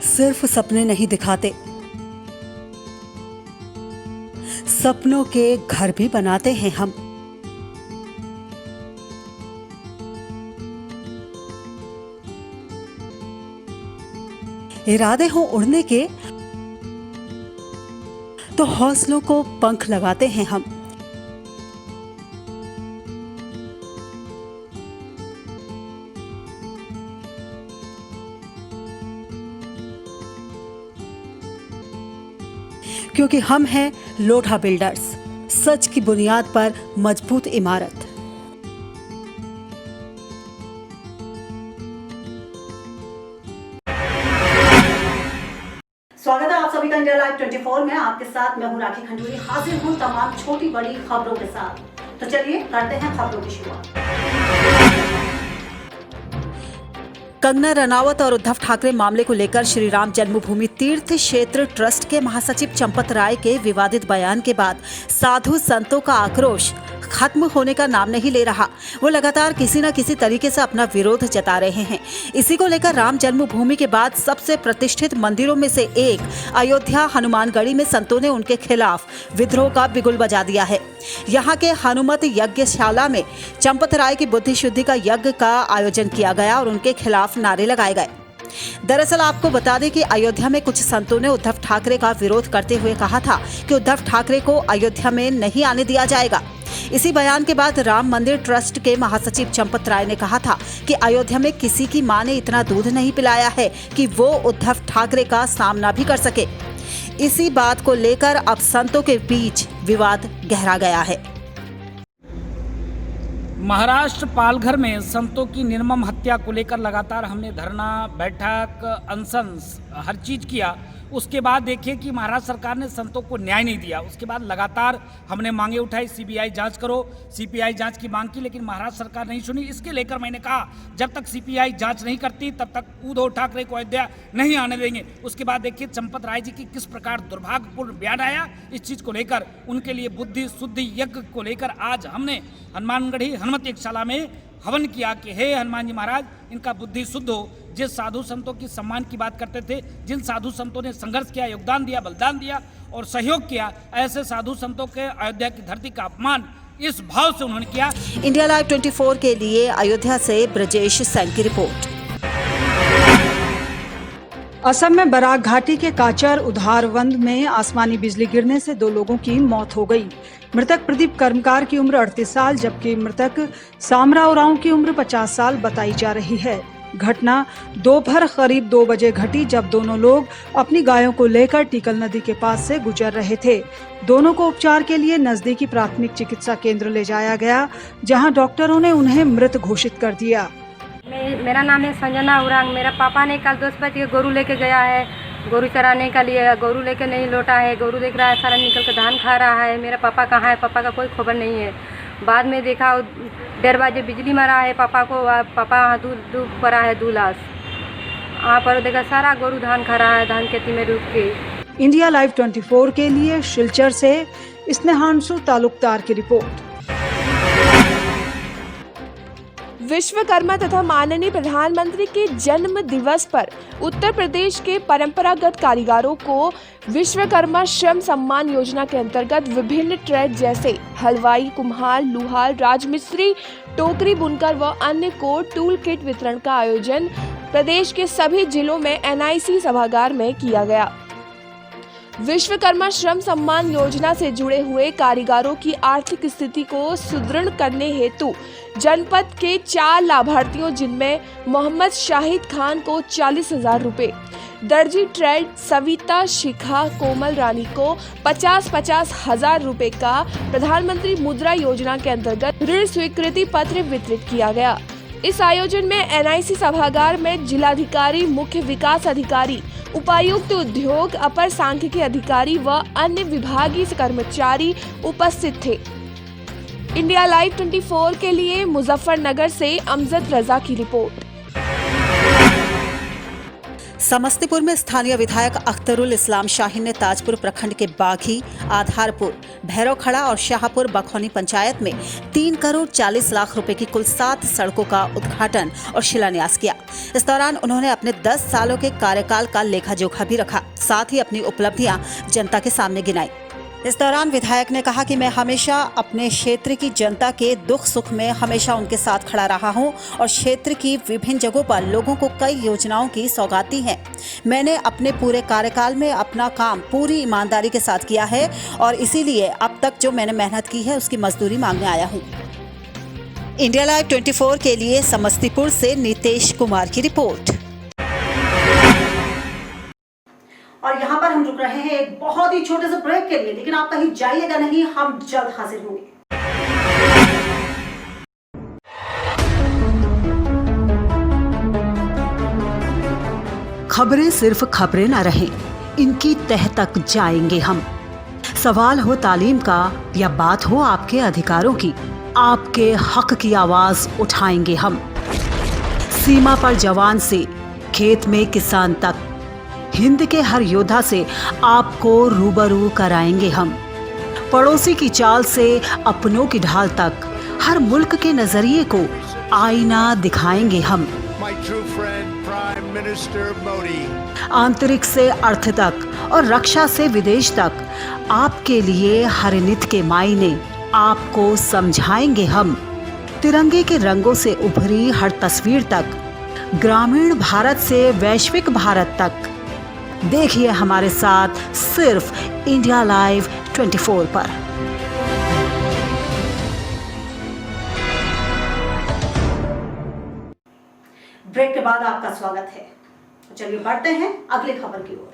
सिर्फ सपने नहीं दिखाते, सपनों के घर भी बनाते हैं हम। इरादे हो उड़ने के तो हौसलों को पंख लगाते हैं हम। क्योंकि हम हैं लोढ़ा बिल्डर्स, सच की बुनियाद पर मजबूत इमारत। स्वागत है आप सभी का इंडिया लाइव 24 में। आपके साथ मैं हूं राखी खंडूरी, हाजिर हूं तमाम छोटी बड़ी खबरों के साथ। तो चलिए करते हैं खबरों की शुरुआत। कंगना रनावत और उद्धव ठाकरे मामले को लेकर श्री राम जन्मभूमि तीर्थ क्षेत्र ट्रस्ट के महासचिव चंपत राय के विवादित बयान के बाद साधु संतों का आक्रोश खत्म होने का नाम नहीं ले रहा। वो लगातार किसी न किसी तरीके से अपना विरोध जता रहे हैं। इसी को लेकर राम जन्मभूमि के बाद सबसे प्रतिष्ठित मंदिरों में से एक अयोध्या हनुमानगढ़ी में संतों ने उनके खिलाफ विद्रोह का बिगुल बजा दिया है। यहाँ के हनुमत यज्ञशाला में चंपत राय की बुद्धि शुद्धि का यज्ञ का आयोजन किया गया और उनके खिलाफ नारे लगाए गए। दरअसल आपको बता दें कि अयोध्या में कुछ संतों ने उद्धव ठाकरे का विरोध करते हुए कहा था कि उद्धव ठाकरे को अयोध्या में नहीं आने दिया जाएगा। इसी बयान के बाद राम मंदिर ट्रस्ट के महासचिव चंपत राय ने कहा था कि अयोध्या में किसी की मां ने इतना दूध नहीं पिलाया है कि वो उद्धव ठाकरे का सामना भी कर सके। इसी बात को लेकर अब संतों के बीच विवाद गहरा गया है। महाराष्ट्र पालघर में संतों की निर्मम हत्या को लेकर लगातार हमने धरना, बैठक, अनशन हर चीज़ किया। उसके बाद देखिए कि महाराष्ट्र सरकार ने संतों को न्याय नहीं दिया। उसके बाद लगातार हमने मांगे उठाई, सीबीआई जांच करो, सीबीआई जांच की मांग की, लेकिन महाराष्ट्र सरकार नहीं सुनी। इसके लेकर मैंने कहा जब तक सीबीआई जांच नहीं करती तब तक उद्धव ठाकरे को अयोध्या नहीं आने देंगे। उसके बाद देखिए चंपत राय जी की किस प्रकार दुर्भाग्यपूर्ण बयान आया। इस चीज़ को लेकर उनके लिए बुद्धि शुद्धि यज्ञ को लेकर आज हमने हनुमानगढ़ी हनुमत यज्ञशाला में हवन किया कि हे हनुमान जी महाराज, इनका बुद्धि शुद्ध हो। जिस साधु संतों की सम्मान की बात करते थे, जिन साधु संतों ने संघर्ष किया, योगदान दिया, बलिदान दिया और सहयोग किया, ऐसे साधु संतों के अयोध्या की धरती का अपमान इस भाव से उन्होंने किया। इंडिया लाइव 24 के लिए अयोध्या से ब्रजेश सैन की रिपोर्ट। असम में बराक घाटी के काचर उधारवंद में आसमानी बिजली गिरने से 2 लोगों की मौत हो गई। मृतक प्रदीप कर्मकार की उम्र 38 साल जबकि मृतक सामरा उरांव की उम्र 50 साल बताई जा रही है। घटना दोपहर करीब 2 बजे घटी जब दोनों लोग अपनी गायों को लेकर टीकल नदी के पास से गुजर रहे थे। दोनों को उपचार के लिए नजदीकी प्राथमिक चिकित्सा केंद्र ले जाया गया, जहां डॉक्टरों ने उन्हें मृत घोषित कर दिया। मेरा नाम है संजना उरांग। मेरा पापा ने कल 10 बजे गोरू लेके गया है, गोरू चराने के लिए। गोरू लेके नहीं लौटा है। गोरू देख रहा है सारा निकल कर धान खा रहा है। मेरा पापा कहाँ है, पापा का कोई खबर नहीं है। बाद में देखा 1:30 बजे बिजली मारा है पापा को। पापा दूध पड़ा है 2 लाश। वहाँ पर देखा सारा गोरू धान खा रहा है, धान खेती में डूब के। इंडिया लाइव 24 के लिए शिलचर से स्नेहांशु तालुकदार की रिपोर्ट। विश्वकर्मा तथा माननीय प्रधानमंत्री के जन्म दिवस पर उत्तर प्रदेश के परंपरागत कारीगरों को विश्वकर्मा श्रम सम्मान योजना के अंतर्गत विभिन्न ट्रेड जैसे हलवाई, कुम्हार, लुहार, राजमिस्त्री, टोकरी बुनकर व अन्य को टूल किट वितरण का आयोजन प्रदेश के सभी जिलों में NIC सभागार में किया गया। विश्वकर्मा श्रम सम्मान योजना से जुड़े हुए कारीगरों की आर्थिक स्थिति को सुदृढ़ करने हेतु जनपद के 4 लाभार्थियों जिनमें मोहम्मद शाहिद खान को 40,000 रुपए, दर्जी ट्रेड सविता शिखा कोमल रानी को 50-50 हजार रुपए का प्रधानमंत्री मुद्रा योजना के अंतर्गत ऋण स्वीकृति पत्र वितरित किया गया। इस आयोजन में एनआईसी सभागार में जिलाधिकारी, मुख्य विकास अधिकारी, उपायुक्त उद्योग, अपर सांख्यिकी अधिकारी व अन्य विभागीय कर्मचारी उपस्थित थे। इंडिया लाइव 24 के लिए मुजफ्फरनगर से अमजद रजा की रिपोर्ट। समस्तीपुर में स्थानीय विधायक अख्तरुल इस्लाम शाहीन ने ताजपुर प्रखंड के बाघी, आधारपुर, भैरवखड़ा और शाहपुर बखौनी पंचायत में 3 करोड़ 40 लाख रुपए की कुल 7 सड़कों का उद्घाटन और शिलान्यास किया। इस दौरान उन्होंने अपने 10 सालों के कार्यकाल का लेखा जोखा भी रखा, साथ ही अपनी उपलब्धियां जनता के सामने गिनाई। इस दौरान विधायक ने कहा कि मैं हमेशा अपने क्षेत्र की जनता के दुख सुख में हमेशा उनके साथ खड़ा रहा हूं और क्षेत्र की विभिन्न जगहों पर लोगों को कई योजनाओं की सौगात दी है। मैंने अपने पूरे कार्यकाल में अपना काम पूरी ईमानदारी के साथ किया है और इसीलिए अब तक जो मैंने मेहनत की है उसकी मजदूरी मांगने आया हूं। इंडिया लाइव 24 के लिए समस्तीपुर से नीतेश कुमार की रिपोर्ट। और यहाँ पर हम रुक रहे हैं एक बहुत ही छोटे से ब्रेक के लिए, लेकिन आप कहीं जाइएगा नहीं, हम जल्द हाजिर होंगे। खबरें सिर्फ खबरें न रहें, इनकी तह तक जाएंगे हम। सवाल हो तालीम का या बात हो आपके अधिकारों की, आपके हक की आवाज उठाएंगे हम। सीमा पर जवान से खेत में किसान तक, हिंद के हर योद्धा से आपको रूबरू कराएंगे हम। पड़ोसी की चाल से अपनों की ढाल तक, हर मुल्क के नजरिए को आईना दिखाएंगे हम। आंतरिक से अर्थ तक और रक्षा से विदेश तक, आपके लिए हर नित के मायने आपको समझाएंगे हम। तिरंगे के रंगों से उभरी हर तस्वीर तक, ग्रामीण भारत से वैश्विक भारत तक, देखिए हमारे साथ सिर्फ इंडिया लाइव 24 पर। ब्रेक के बाद आपका स्वागत है। चलिए बढ़ते हैं अगली खबर की ओर।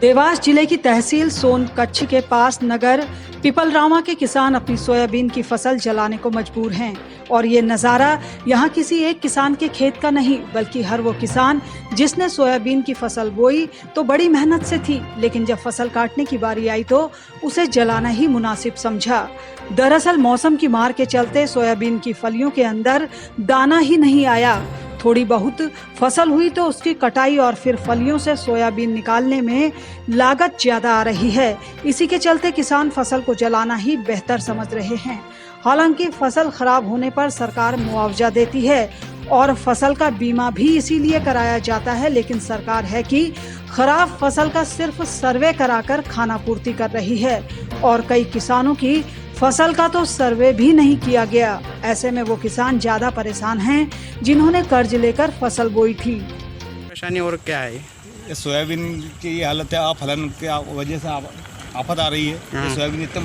देवास जिले की तहसील सोनकच्छ के पास नगर पिपलरामा के किसान अपनी सोयाबीन की फसल जलाने को मजबूर हैं और ये नज़ारा यहाँ किसी एक किसान के खेत का नहीं, बल्कि हर वो किसान जिसने सोयाबीन की फसल बोई तो बड़ी मेहनत से थी, लेकिन जब फसल काटने की बारी आई तो उसे जलाना ही मुनासिब समझा। दरअसल मौसम की मार के चलते सोयाबीन की फलियों के अंदर दाना ही नहीं आया। थोड़ी बहुत फसल हुई तो उसकी कटाई और फिर फलियों से सोयाबीन निकालने में लागत ज्यादा आ रही है। इसी के चलते किसान फसल को जलाना ही बेहतर समझ रहे हैं। हालांकि फसल खराब होने पर सरकार मुआवजा देती है और फसल का बीमा भी इसीलिए कराया जाता है, लेकिन सरकार है कि खराब फसल का सिर्फ सर्वे कराकर खाना पूर्ति कर रही है और कई किसानों की फसल का तो सर्वे भी नहीं किया गया। ऐसे में वो किसान ज्यादा परेशान हैं जिन्होंने कर्ज लेकर फसल बोई थी। परेशानी और क्या है? ये सोयाबीन की हालत है, फलन की वजह से आफत आ रही है। ये सोयाबीन इतने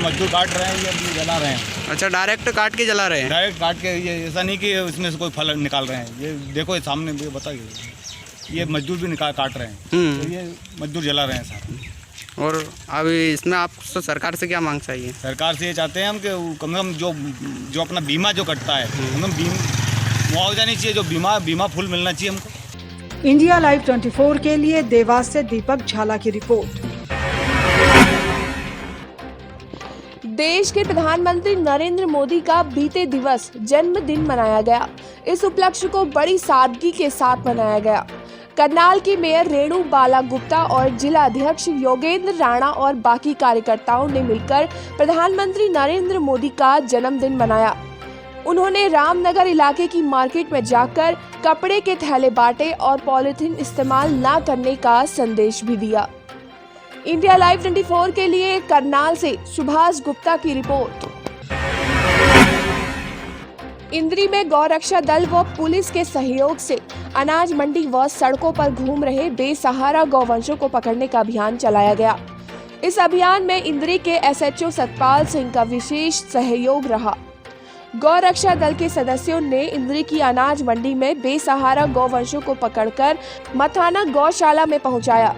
मजदूर काट रहे हैं, ये जला रहे हैं। अच्छा, डायरेक्ट काट के जला रहे हैं? डायरेक्ट काट के, ये ऐसा नहीं कि इसमें से कोई फल निकाल रहे हैं। ये देखो, ये सामने बताइए, ये मजदूर भी काट रहे हैं, तो ये मजदूर जला रहे हैं साथ। और अभी इसमें आप तो सरकार से क्या मांग चाहिए? सरकार से ये चाहते हैं हम कि कम से कम जो अपना बीमा जो कटता है, हमें मुआवजा नहीं चाहिए, जो बीमा फुल मिलना चाहिए हमको। इंडिया लाइव 24 के लिए देवास से दीपक झाला की रिपोर्ट। देश के प्रधानमंत्री नरेंद्र मोदी का बीते दिवस जन्मदिन मनाया गया। इस उपलक्ष्य को बड़ी सादगी के साथ मनाया गया। करनाल की मेयर रेणु बाला गुप्ता और जिला अध्यक्ष योगेंद्र राणा और बाकी कार्यकर्ताओं ने मिलकर प्रधानमंत्री नरेंद्र मोदी का जन्मदिन मनाया। उन्होंने रामनगर इलाके की मार्केट में जाकर कपड़े के थैले बांटे और पॉलिथीन इस्तेमाल न करने का संदेश भी दिया। इंडिया लाइव 24 के लिए करनाल से सुभाष गुप्ता की रिपोर्ट। इंद्री में गौरक्षा दल व पुलिस के सहयोग से अनाज मंडी व सड़कों पर घूम रहे बेसहारा गौवंशों को पकड़ने का अभियान चलाया गया। इस अभियान में इंद्री के एसएचओ सतपाल सिंह का विशेष सहयोग रहा। गौरक्षा दल के सदस्यों ने इंद्री की अनाज मंडी में बेसहारा गौवंशों को पकड़कर मथाना गौशाला में पहुंचाया।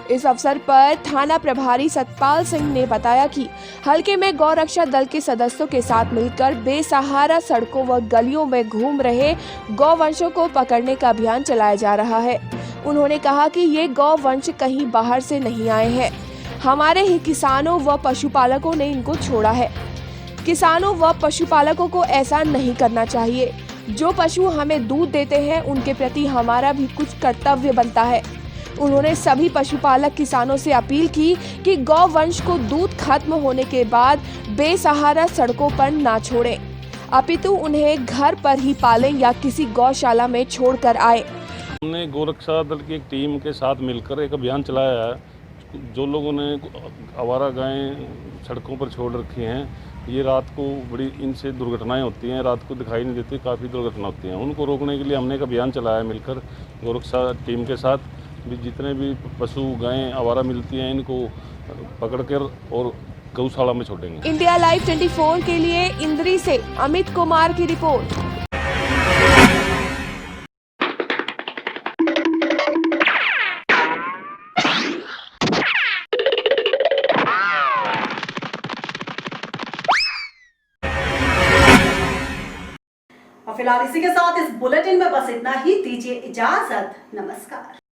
इस अवसर पर थाना प्रभारी सतपाल सिंह ने बताया कि हलके में गौ रक्षा दल के सदस्यों के साथ मिलकर बेसहारा सड़कों व गलियों में घूम रहे गौवंशों को पकड़ने का अभियान चलाया जा रहा है। उन्होंने कहा कि ये गौवंश कहीं बाहर से नहीं आए हैं, हमारे ही किसानों व पशुपालकों ने इनको छोड़ा है। किसानों व पशुपालकों को ऐसा नहीं करना चाहिए। जो पशु हमें दूध देते हैं उनके प्रति हमारा भी कुछ कर्तव्य बनता है। उन्होंने सभी पशुपालक किसानों से अपील की कि गौवंश को दूध खत्म होने के बाद बेसहारा सड़कों पर ना छोड़ें, अपितु उन्हें घर पर ही पालें या किसी गौशाला में छोड़कर आए। हमने गोरक्षा दल की एक टीम के साथ मिलकर एक अभियान चलाया है। जो लोगों ने आवारा गायें सड़कों पर छोड़ रखी हैं, ये रात को बड़ी इनसे दुर्घटनाएं होती हैं, रात को दिखाई नहीं देती, काफ़ी दुर्घटना होती हैं। उनको रोकने के लिए हमने एक अभियान चलाया मिलकर गोरक्षा टीम के साथ। भी जितने भी पशु गायें आवारा मिलती हैं इनको पकड़कर और गौशाला में छोड़ेंगे। इंडिया लाइव 24 के लिए इंद्री से अमित कुमार की रिपोर्ट। और फिलहाल इसी के साथ इस बुलेटिन में बस इतना ही। दीजिए इजाजत, नमस्कार।